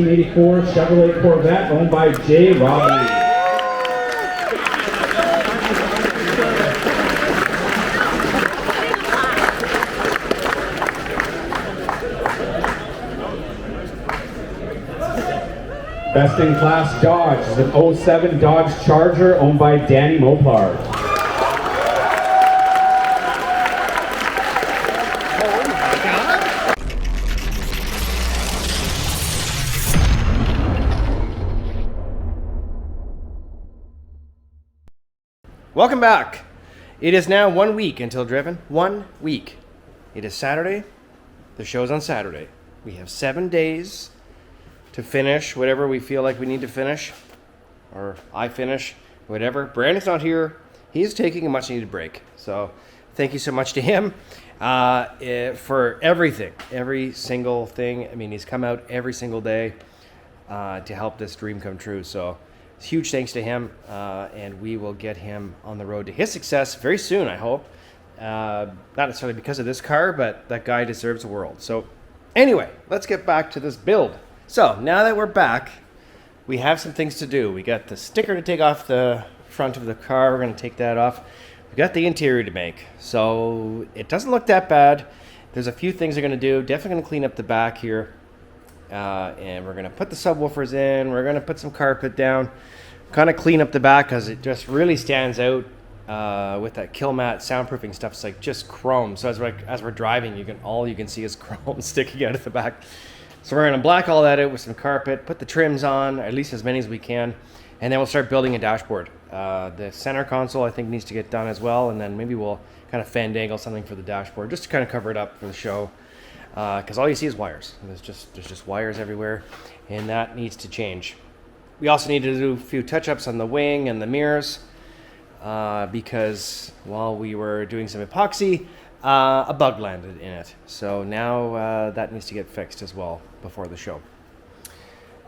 1984 Chevrolet Corvette owned by Jay Robbie. Best in Class Dodge is an 07 Dodge Charger owned by Danny Mopar. Welcome back. It is now 1 week until Driven. 1 week. It is Saturday. The show's on Saturday. We have 7 days to finish whatever we feel like we need to finish, or I finish, whatever. Brandon's not here. He's taking a much needed break. So thank you so much to him for everything, every single thing. I mean, he's come out every single day to help this dream come true. So huge thanks to him, and we will get him on the road to his success very soon, I hope. Not necessarily because of this car, but that guy deserves the world. So anyway, let's get back to this build. So now that we're back, we have some things to do. We got the sticker to take off the front of the car. We're going to take that off. We got the interior to make. So it doesn't look that bad. There's a few things we're going to do. Definitely going to clean up the back here. And we're going to put the subwoofers in. We're going to put some carpet down. Kind of clean up the back because it just really stands out with that kill mat soundproofing stuff. It's like just chrome. So as we're driving, all you can see is chrome sticking out of the back. So we're going to black all that out with some carpet, put the trims on, at least as many as we can, and then we'll start building a dashboard. The center console, I think, needs to get done as well, and then maybe we'll kind of fandangle something for the dashboard, just to kind of cover it up for the show, because all you see is wires. There's just wires everywhere, and that needs to change. We also need to do a few touch-ups on the wing and the mirrors, because while we were doing some epoxy, a bug landed in it. So now that needs to get fixed as well before the show.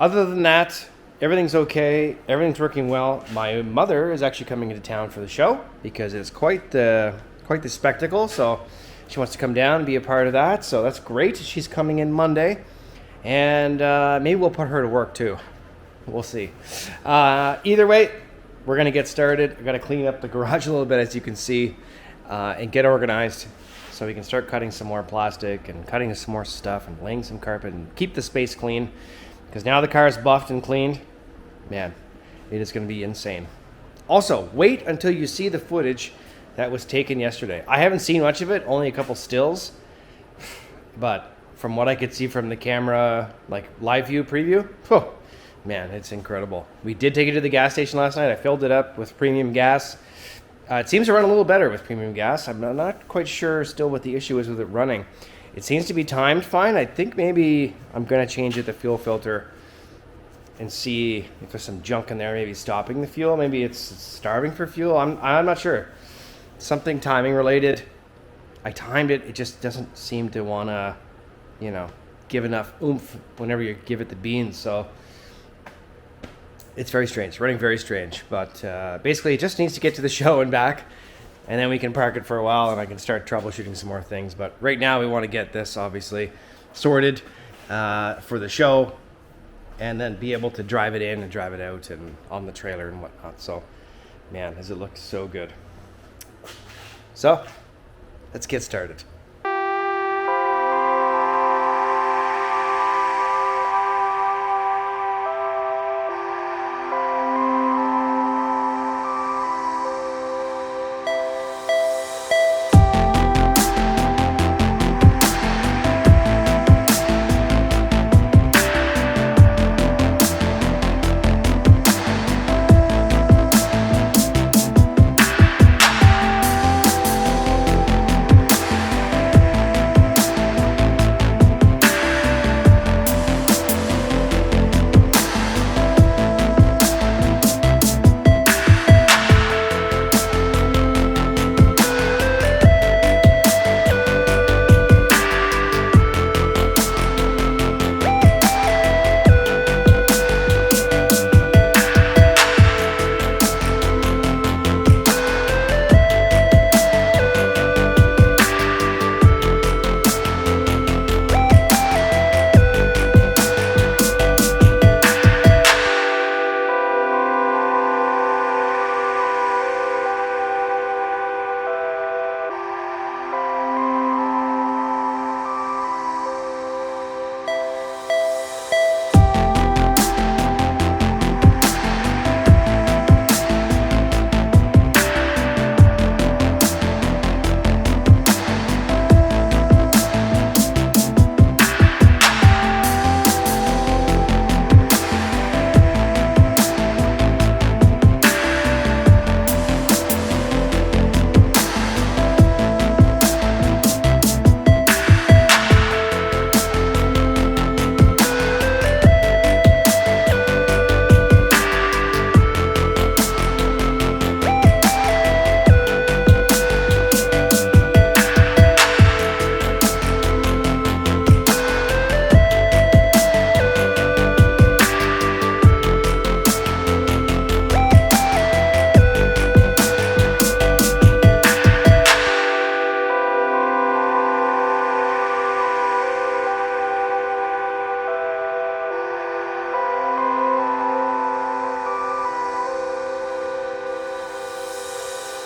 Other than that, everything's okay. Everything's working well. My mother is actually coming into town for the show because it's quite the spectacle. So she wants to come down and be a part of that. So that's great. She's coming in Monday, and maybe we'll put her to work too. We'll see. Either way, we're gonna get started. I gotta clean up the garage a little bit, as you can see, and get organized so we can start cutting some more plastic and cutting some more stuff and laying some carpet and keep the space clean, because now the car is buffed and cleaned, man, it is going to be insane. Also, wait until you see the footage that was taken yesterday. I haven't seen much of it, only a couple stills, but from what I could see from the camera, like live view preview, man, it's incredible. We did take it to the gas station last night. I filled it up with premium gas. It seems to run a little better with premium gas. I'm not quite sure still what the issue is with it running. It seems to be timed fine. I think maybe I'm going to change the fuel filter and see if there's some junk in there, maybe stopping the fuel. Maybe it's starving for fuel. I'm not sure. Something timing related. I timed it. It just doesn't seem to want to, give enough oomph whenever you give it the beans. So it's very strange. It's running very strange. But basically, it just needs to get to the show and back. And then we can park it for a while and I can start troubleshooting some more things. But right now, we want to get this, obviously, sorted for the show. And then be able to drive it in and drive it out and on the trailer and whatnot. So, man, does it look so good. So, let's get started.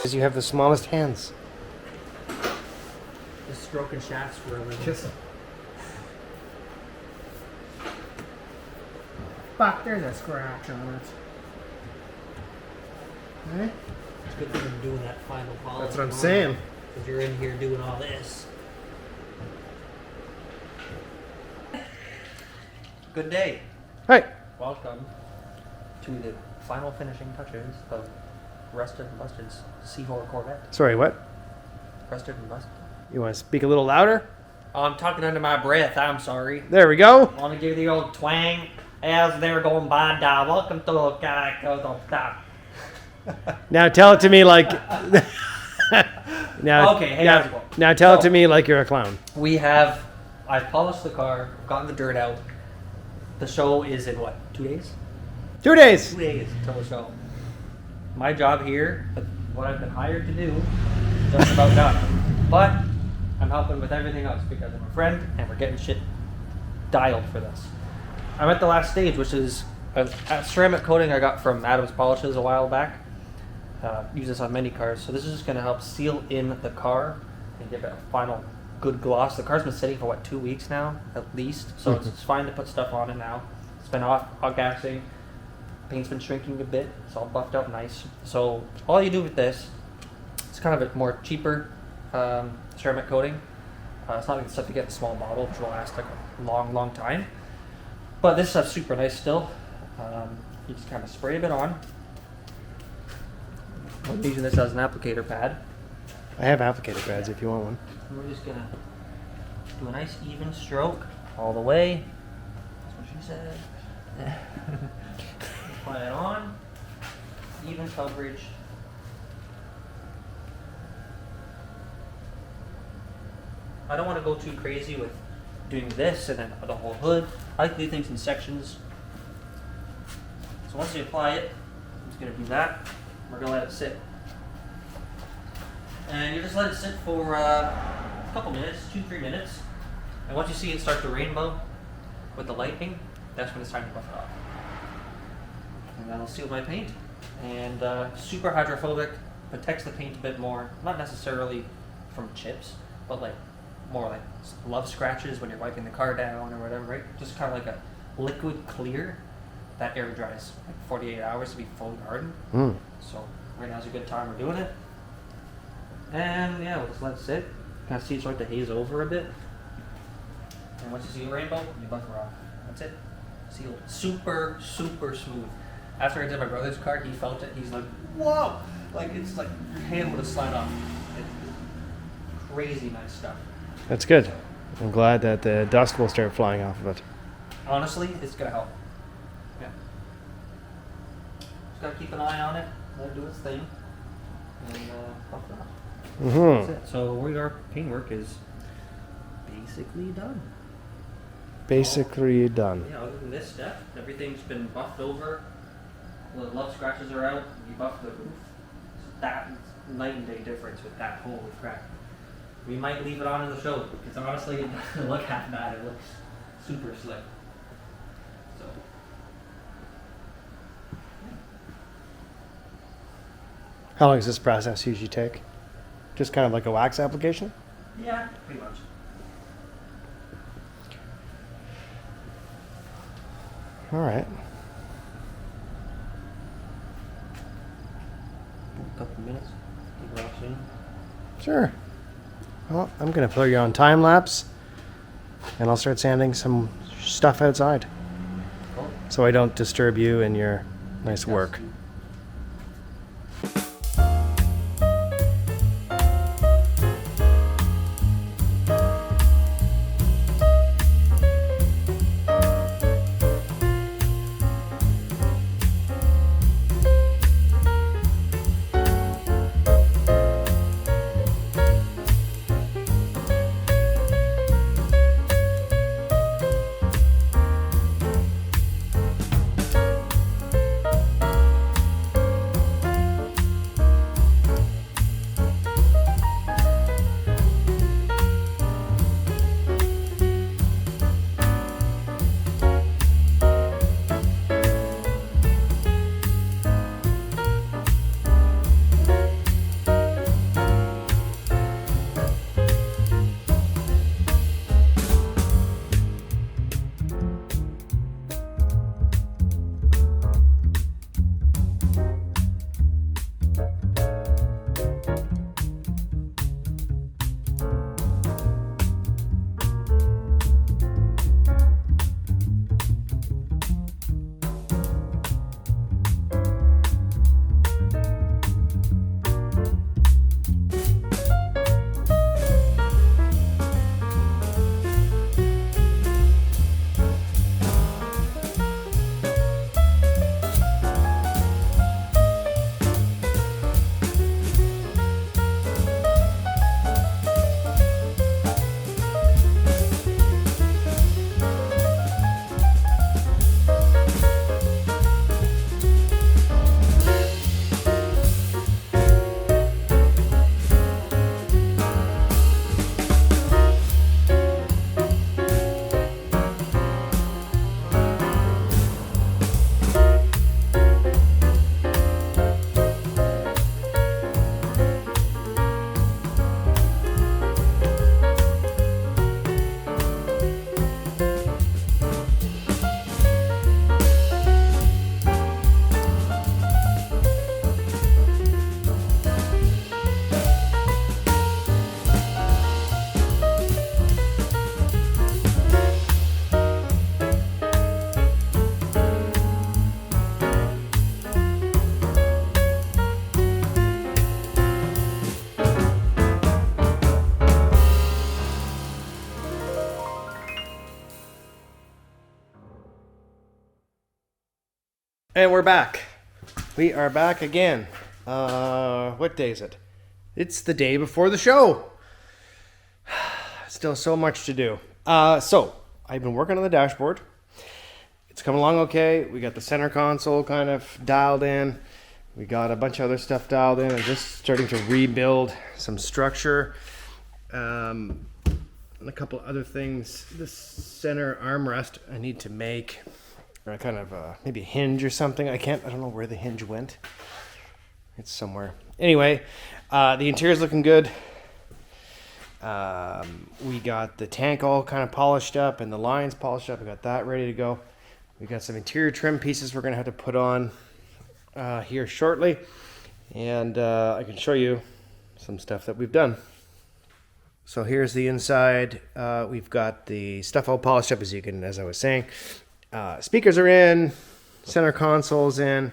Because you have the smallest hands. Just stroking shafts for a living. Fuck, there's a scratch on it. Eh? It's good thing I'm doing that final polish. That's what I'm saying. Because you're in here doing all this. Good day. Hey. Welcome to the final finishing touches of Rusted and Busted's Seahorse Corvette. Sorry, what? Rusted and Busted. You want to speak a little louder? Oh, I'm talking under my breath. I'm sorry. There we go. I want to give you the old twang as they're going by. Welcome to the guy goes on top. Now tell it to me like. now, Okay, hey, how's it going? now tell it to me like you're a clown. I've polished the car, gotten the dirt out. The show is in what, 2 days? 2 days. 2 days until the show. My job here, what I've been hired to do, just about done. But I'm helping with everything else because I'm a friend and we're getting shit dialed for this. I'm at the last stage, which is a ceramic coating I got from Adam's Polishes a while back. Use this on many cars. So this is just going to help seal in the car and give it a final good gloss. The car's been sitting for 2 weeks now, at least. So it's fine to put stuff on it now. It's been hot gassing. Paint's been shrinking a bit. It's all buffed out nice. So all you do with this, it's kind of a more cheaper ceramic coating. It's not like the stuff you get in a small bottle, which will last like a long time. But this stuff's super nice still. You just kind of spray a bit on. I'm using this as an applicator pad. I have applicator pads if you want one. And we're just gonna do a nice even stroke all the way. That's what she said. Apply it on. Even coverage. I don't want to go too crazy with doing this and then the whole hood. I like to do things in sections. So once you apply it, I'm just going to do that. We're going to let it sit. And you just let it sit for a couple minutes, 2-3 minutes. And once you see it start to rainbow with the lighting, that's when it's time to buff it off. And that'll seal my paint. And super hydrophobic, protects the paint a bit more. Not necessarily from chips, but like more like love scratches when you're wiping the car down or whatever, right? Just kind of like a liquid clear that air dries like 48 hours to be fully hardened. So right now's a good time we're doing it. And yeah, we'll just let it sit. Kind of see it start to haze over a bit. And once you see a rainbow, you buffer off. That's it. Sealed. Super smooth. After I did my brother's car, he felt it. He's like, whoa! Like it's like your hand would have slid off. It's crazy nice stuff. That's good. I'm glad that the dust will start flying off of it. Honestly, it's gonna help. Yeah. Just gotta keep an eye on it, let it do its thing, and buff it off. That's it. So our paintwork is basically done. Basically done. Yeah, other than this step, everything's been buffed over. The love scratches are out. You buff the roof. That night and day difference with that. Holy crap. We might leave it on in the show because honestly, it doesn't look half bad. It looks super slick. So. How long does this process usually take? Just kind of like a wax application? Yeah, pretty much. All right. A couple minutes. Keep it off soon. Sure. Well, I'm going to put you on time lapse, and I'll start sanding some stuff outside Cool. so I don't disturb you in your nice work. And we're back. We are back again. What day is it? It's the day before the show. Still so much to do. So, I've been working on the dashboard. It's coming along okay. We got the center console kind of dialed in. We got a bunch of other stuff dialed in. I'm just starting to rebuild some structure. And a couple other things. This center armrest I need to make. Or kind of maybe a hinge or something. I don't know where the hinge went. It's somewhere. Anyway, the interior's looking good. We got the tank all kind of polished up and the lines polished up. We got that ready to go. We got some interior trim pieces we're going to have to put on here shortly. And I can show you some stuff that we've done. So here's the inside. We've got the stuff all polished up as I was saying. Speakers are in, center console's in.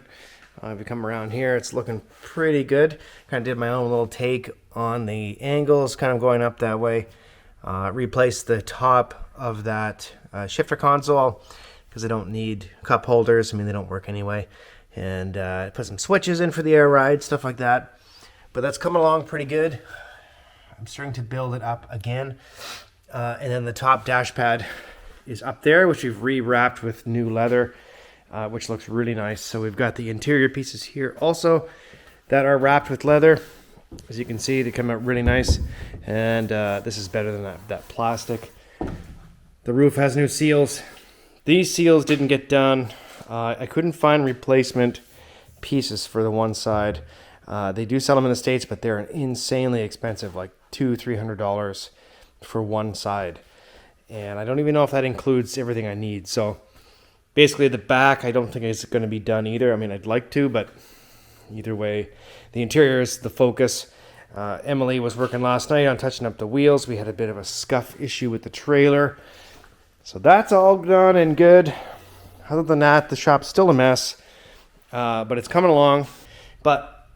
If you come around here, it's looking pretty good. Kind of did my own little take on the angles, kind of going up that way. Replaced the top of that shifter console because I don't need cup holders. I mean, they don't work anyway. And put some switches in for the air ride, stuff like that. But that's coming along pretty good. I'm starting to build it up again. And then the top dash pad is up there, which we've rewrapped with new leather, which looks really nice. So we've got the interior pieces here also that are wrapped with leather. As you can see, they come out really nice. And this is better than that plastic. The roof has new seals. These seals didn't get done. I couldn't find replacement pieces for the one side. They do sell them in the States, but they're insanely expensive, like $200-300 for one side. And I don't even know if that includes everything I need. So basically the back, I don't think it's going to be done either. I mean, I'd like to, but either way, the interior is the focus. Emily was working last night on touching up the wheels. We had a bit of a scuff issue with the trailer. So that's all done and good. Other than that, the shop's still a mess, but it's coming along. But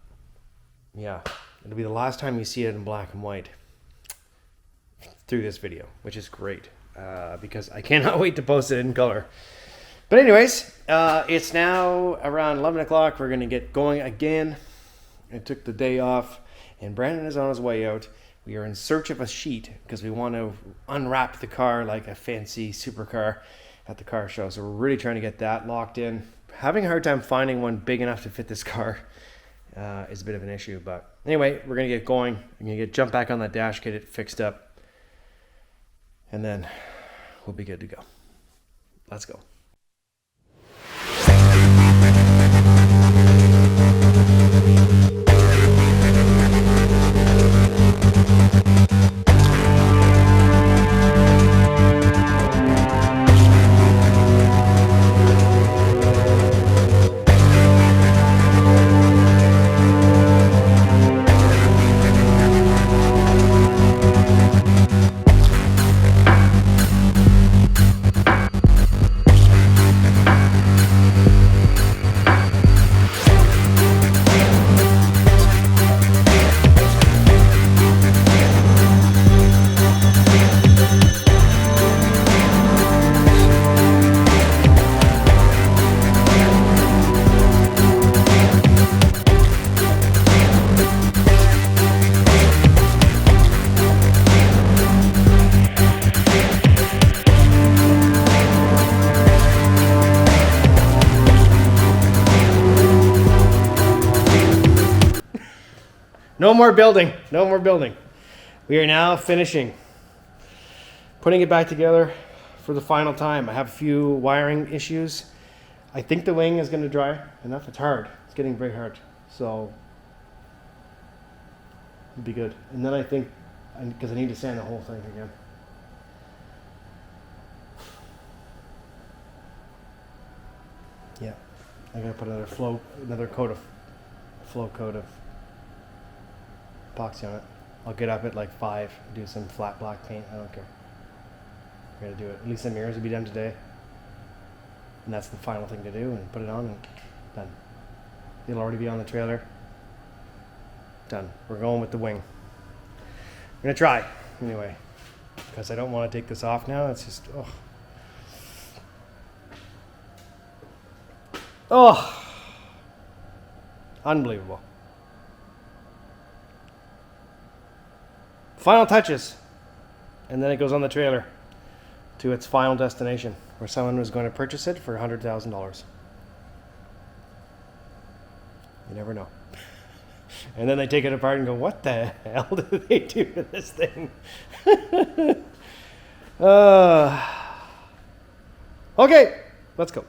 yeah, it'll be the last time you see it in black and white through this video, which is great. Because I cannot wait to post it in color. But anyways, it's now around 11 o'clock. We're going to get going again. I took the day off, and Brandon is on his way out. We are in search of a sheet because we want to unwrap the car like a fancy supercar at the car show. So we're really trying to get that locked in. Having a hard time finding one big enough to fit this car is a bit of an issue. But anyway, we're going to get going. We're going to jump back on that dash, get it fixed up. And then we'll be good to go. Let's go. No more building. No more building. We are now finishing. Putting it back together for the final time. I have a few wiring issues. I think the wing is going to dry enough. It's hard. It's getting very hard. So it'll be good. And then I think, because I need to sand the whole thing again. Yeah. I gotta put another coat of epoxy on it. I'll get up at like 5, do some flat black paint. I don't care. I gotta do it. At least the mirrors will be done today. And that's the final thing to do, and put it on and done. It'll already be on the trailer. Done. We're going with the wing. I'm gonna try anyway, because I don't want to take this off now. It's just, oh. Unbelievable. Final touches. And then it goes on the trailer to its final destination, where someone was going to purchase it for $100,000. You never know. And then they take it apart and go, what the hell did they do to this thing? Okay, let's go.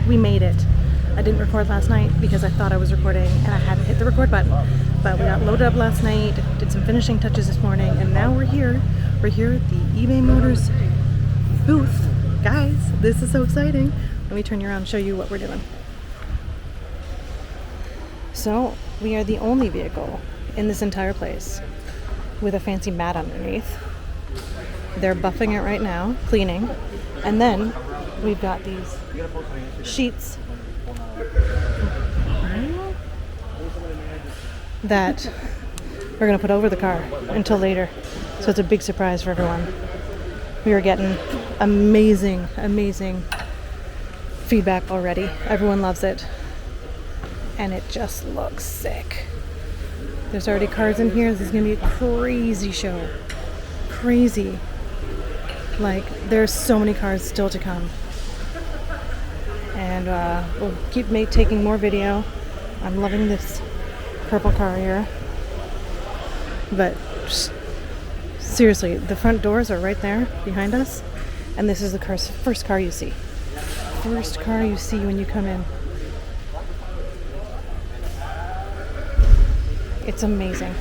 We made it. I didn't record last night because I thought I was recording and I hadn't hit the record button. But we got loaded up last night, did some finishing touches this morning, and now we're here. We're here at the eBay Motors booth. Guys, this is so exciting. Let me turn you around and show you what we're doing. So, we are the only vehicle in this entire place with a fancy mat underneath. They're buffing it right now, cleaning. And then we've got these sheets that we're gonna put over the car until later. So it's a big surprise for everyone. We are getting amazing, amazing feedback already. Everyone loves it. And it just looks sick. There's already cars in here. This is gonna be a crazy show. Crazy. Like, there's so many cars still to come. And we'll keep taking more video. I'm loving this purple car here. But seriously, the front doors are right there behind us. And this is the first car you see. First car you see when you come in. It's amazing.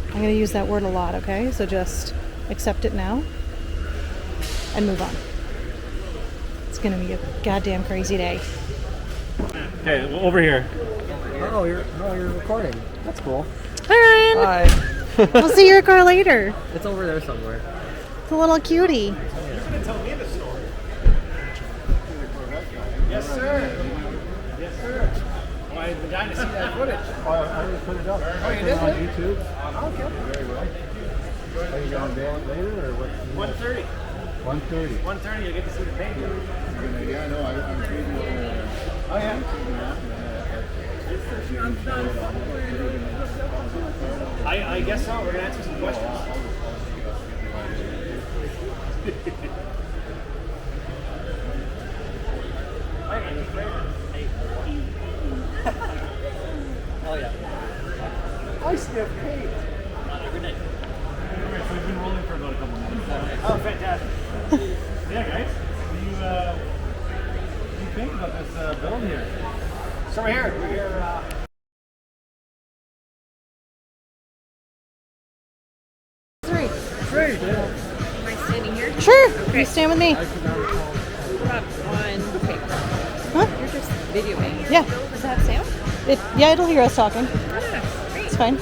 I'm going to use that word a lot, okay? So just accept it now and move on. It's going to be a goddamn crazy day. Okay, well, over here. Oh, you're recording. That's cool. Hi, Ryan. Hi. We'll see your car later. It's over there somewhere. It's a little cutie. Yes, sir. Yes, sir. Well, I've been dying to see that footage. Oh, I just put it up. Oh, you did? On YouTube. Okay. Very well. Are you going to later or what? 1:30. 1:30. 1:30, you get to see the paint. Yeah, no, I'm reading Oh, yeah. I guess so. We're going to answer some questions. Oh yeah. I sniff paint. Every night. So we've been rolling for about a couple minutes. Oh, fantastic. Yeah, guys. What do you think about this build here? So we're here. Three. Am I standing here? Sure. Okay. You stand with me. What about on paper? Huh? You're just videoing. Yeah. Does that have sound? Yeah, it'll hear us talking. Ah, great. It's fine.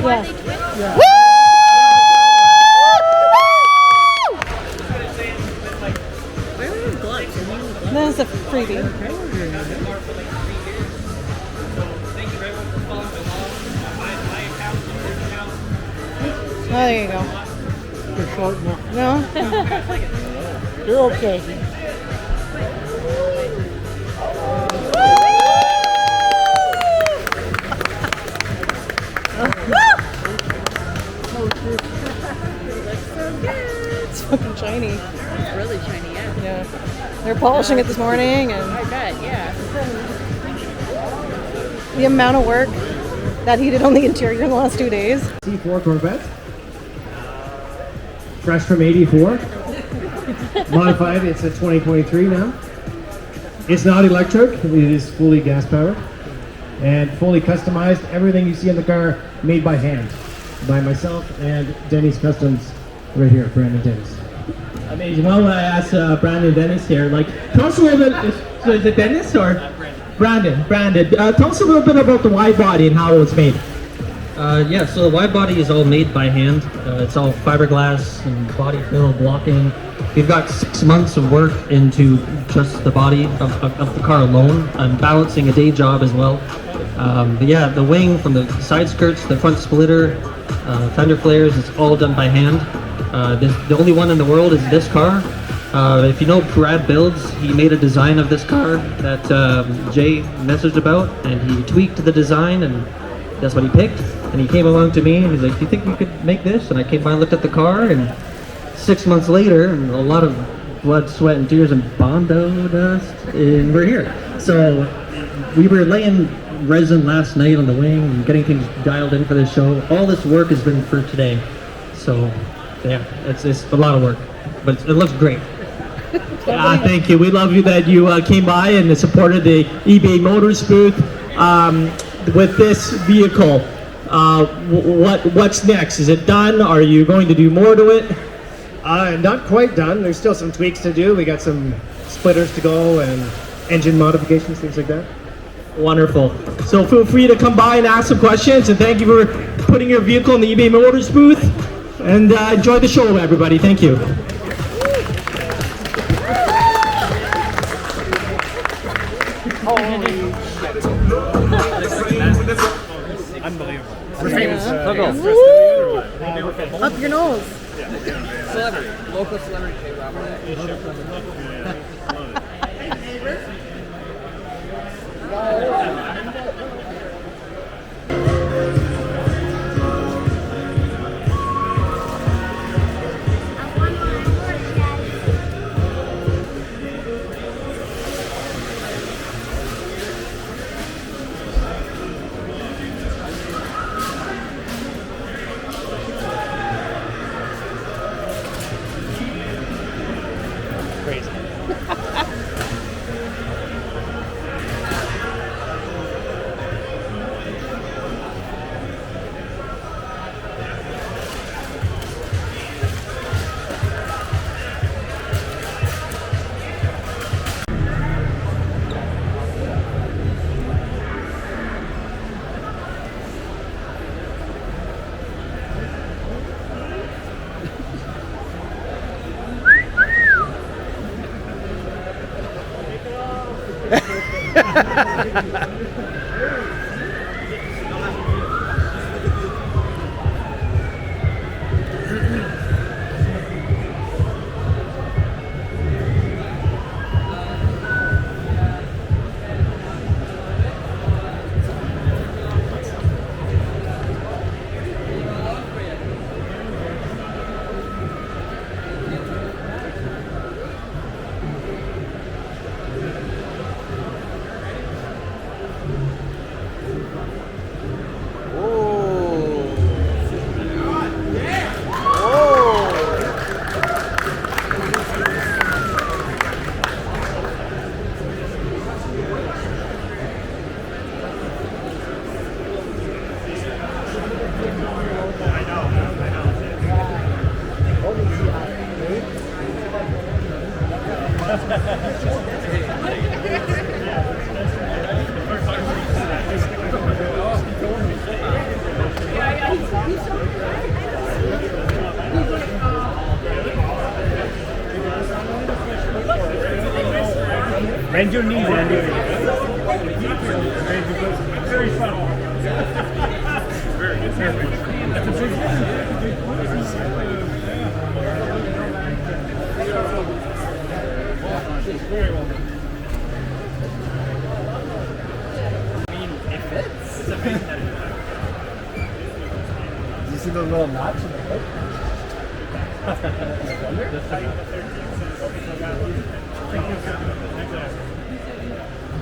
Yeah. Woo! Why are we gloves? Are we in gloves? That is a freebie. Oh, there you go. You're short enough. No? You're okay. It's fucking shiny. It's really shiny, yeah. Yeah. They're polishing it this morning, and I bet, yeah. the amount of work that he did on the interior in the last 2 days. C4 Corvette. Fresh from 84. Modified, it's a 2023 now. It's not electric, it is fully gas powered. And fully customized. Everything you see in the car made by hand. By myself and Denny's Customs right here, Brandon Dennis. Amazing. Well, when I asked Brandon Dennis here, like, tell us a little bit, is it Dennis or? Brandon. Tell us a little bit about the Widebody and how it was made. Yeah, so the Widebody is all made by hand. It's all fiberglass and body fill blocking. We've got 6 months of work into just the body of the car alone. I'm balancing a day job as well. But yeah, the wing from the side skirts, the front splitter, fender flares, it's all done by hand. The only one in the world is this car. If you know Brad Builds, he made a design of this car that Jay messaged about, and he tweaked the design, and that's what he picked. And he came along to me and he's like, do you think we could make this? And I came by and looked at the car, and 6 months later, and a lot of blood, sweat, and tears and Bondo dust, and we're here. So we were laying resin last night on the wing and getting things dialed in for the show. All this work has been for today. So, yeah, it's a lot of work, but it looks great. Thank you. We love you that you came by and supported the eBay Motors booth. With this vehicle, what's next? Is it done? Are you going to do more to it? Not quite done. There's still some tweaks to do. We got some splitters to go and engine modifications, things like that. Wonderful. So feel free to come by and ask some questions, and thank you for putting your vehicle in the eBay Motors booth. And enjoy the show, everybody. Thank you. Up your nose. Celebrity. Local celebrity came out Bend your knees, Andy. Very subtle. Very well done. I mean, it fits. It's amazing that it fits. You see those little knots in the hook?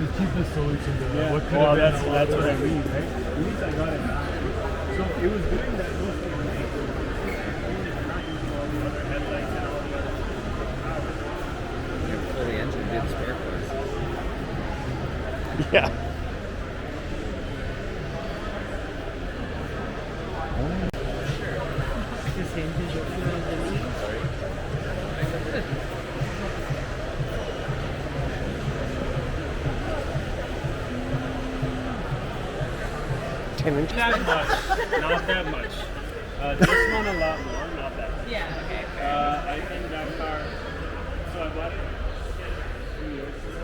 The cheapest solution to that. What well, that's what I mean, right? At least I got it. So it was doing that most of the night. Not using all the other headlights and all the other power. Pull the engine, do the spare parts. Yeah. Not that much. Not that much. This one a lot more, not that much. Yeah, okay. I think that car, so I bought it 3 years ago.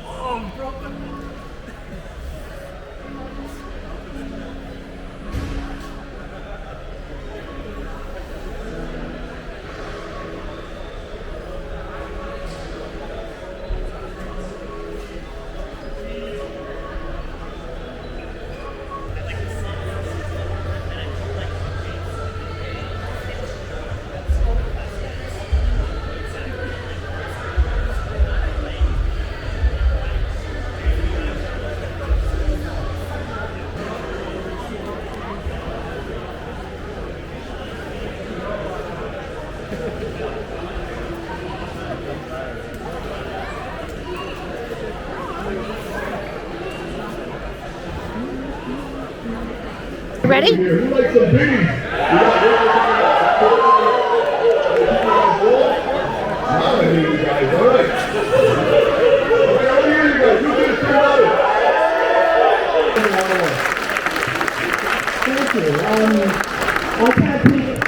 Oh, broke ready? Who likes some biggies? You guys, all right. Thank you. I can't take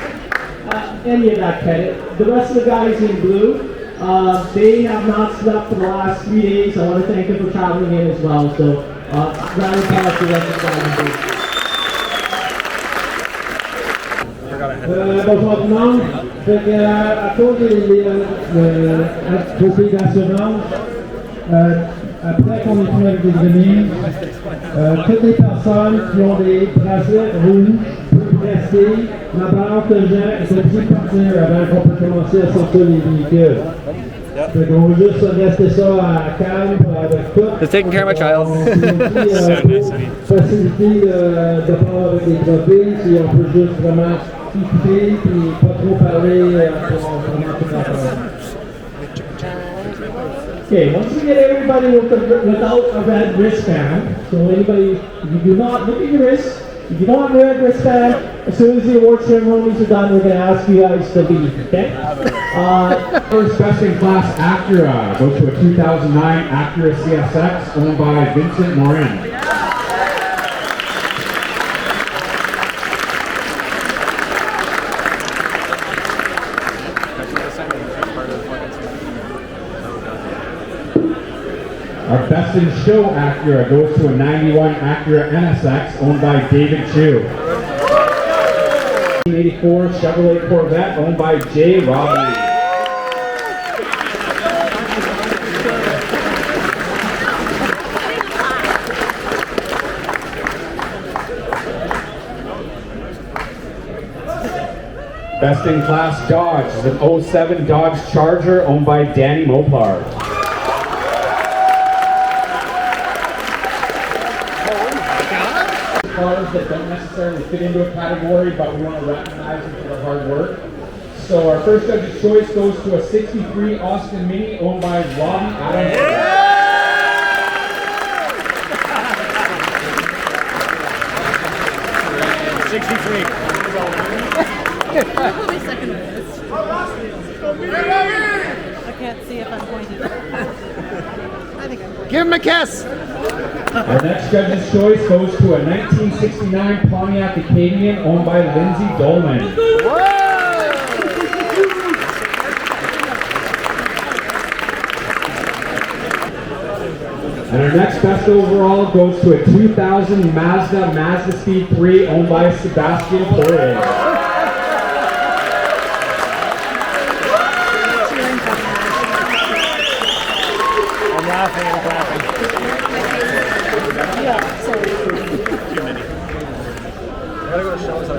any of that credit. The rest of the guys in blue, they have not slept for the last 3 days. I want to thank them for traveling in as well. So, round of applause for the rest of the guys in blue. Bonjour tout le monde. Fait que, à cause des prix d'assurance, après qu'on ait fini avec les données, toutes les personnes qui ont des bracelets rouges peuvent rester. La barre que j'ai est obligée de partir avant qu'on peut commencer à sortir les véhicules. Fait qu'on va juste rester ça à calme avec tout. Just taking care of my child. Faciliter de part avec les trophées, si on peut juste vraiment écouter et pas trop parler pour vraiment tout entendre. Okay, once you get everybody without a red wristband, so anybody, you do not look at your wrist. If you don't have a red wristband, as soon as the award ceremonies are done, we're going to ask you guys to leave, okay? First best in class Acura goes to a 2009 Acura CSX owned by Vincent Morin. Our best in show Acura goes to a 91 Acura NSX owned by David Chu. 1984 Chevrolet Corvette owned by Jay Robley. Best in class Dodge is an 07 Dodge Charger owned by Danny Moplar. Cars that don't necessarily fit into a category, but we want to recognize them for their hard work. So our first judge's choice goes to a 63 Austin Mini owned by Robbie Adams. I can't see if I'm pointing. I think I'm pointing. Give him a kiss. Our next judge's choice goes to a 1969 Pontiac Acadian owned by Lindsay Dolman. And our next best overall goes to a 2000 Mazda Speed 3 owned by Sebastian Torres.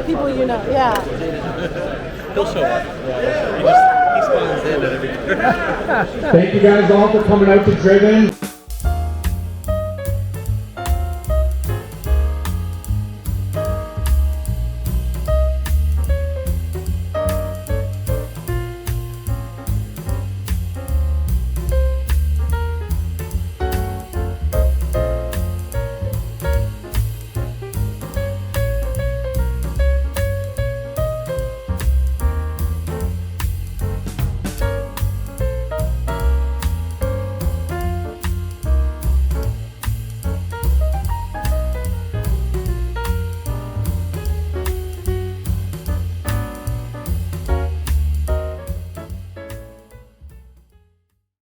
People you know, yeah. He'll show up. He spawns in at every. Thank you guys all for coming out to Driven.